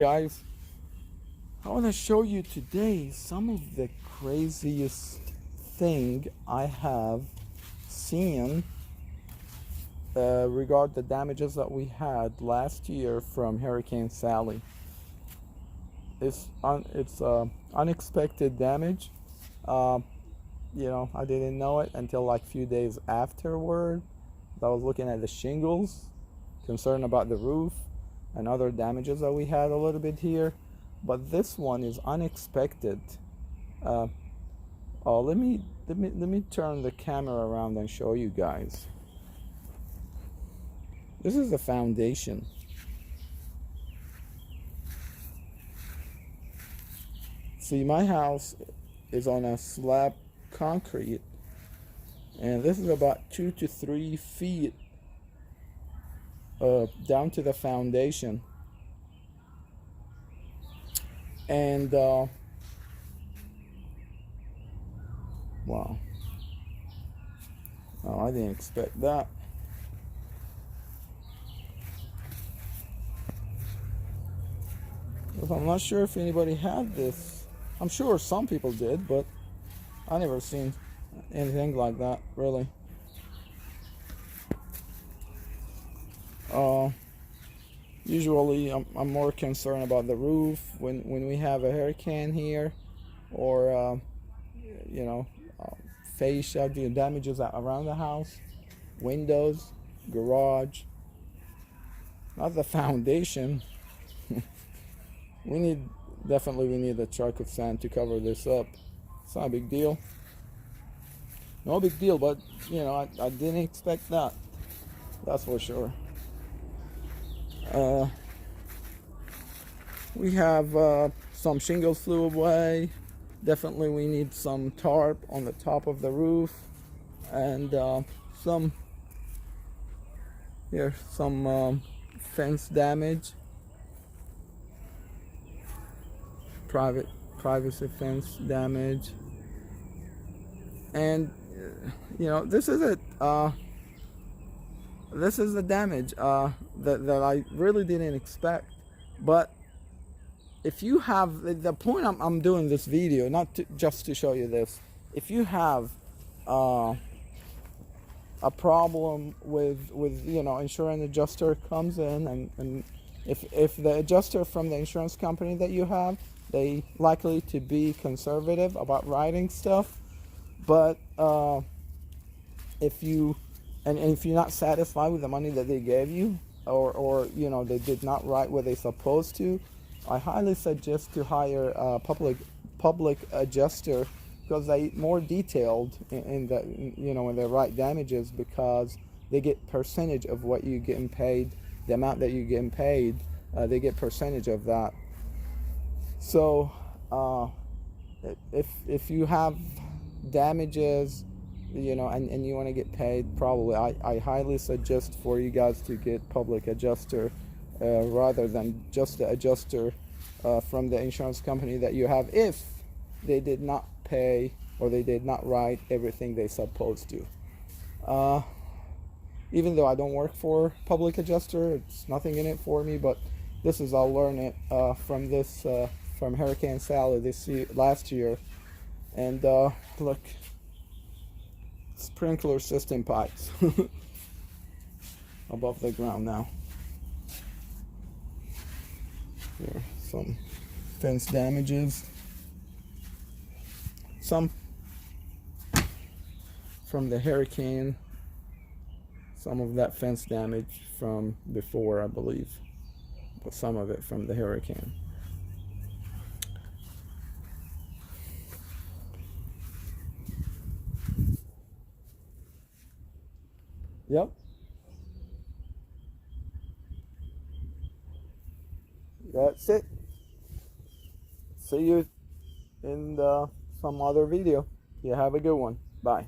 Guys, I want to show you today some of the craziest thing I have seen regarding the damages that we had last year from Hurricane Sally. It's unexpected damage. I didn't know it until like few days afterward. I was looking at the shingles, concerned about the roof and other damages that we had a little bit here, but this one is unexpected. Let me turn the camera around and show you guys. This is the foundation. See, my house is on a slab concrete, and this is about 2 to 3 feet down to the foundation. And wow, oh, I didn't expect that. I'm not sure if anybody had this. I'm sure some people did, but I never seen anything like that, really. Usually I'm more concerned about the roof when we have a hurricane here, or fascia damages around the house, windows, garage, not the foundation. we need a truck of sand to cover this up. It's not a big deal. No big deal, but I didn't expect that. That's for sure. We have some shingles flew away. Definitely we need some tarp on the top of the roof, and some fence damage, privacy fence damage, and this is it. This is the damage that I really didn't expect. But if you have, the point I'm doing this video, not just to show you this, if you have a problem with insurance adjuster comes in, and if the adjuster from the insurance company that you have, they likely to be conservative about writing stuff. But if you're not satisfied with the money that they gave you, or they did not write what they're supposed to, I highly suggest to hire a public adjuster, because they more detailed in when they write damages, because they get percentage of what you're getting paid, the amount that you're getting paid. They get percentage of that. So if you have damages, and you want to get paid, probably I highly suggest for you guys to get public adjuster rather than just the adjuster from the insurance company that you have, if they did not pay or they did not write everything they supposed to. Even though I don't work for public adjuster, it's nothing in it for me, but I'll learn it from Hurricane Sally last year. And look, sprinkler system pipes above the ground now. Here, some fence damages, some from the hurricane, some of that fence damage from before, I believe, but some of it from the hurricane. Yep. That's it. See you in some other video. You have a good one. Bye.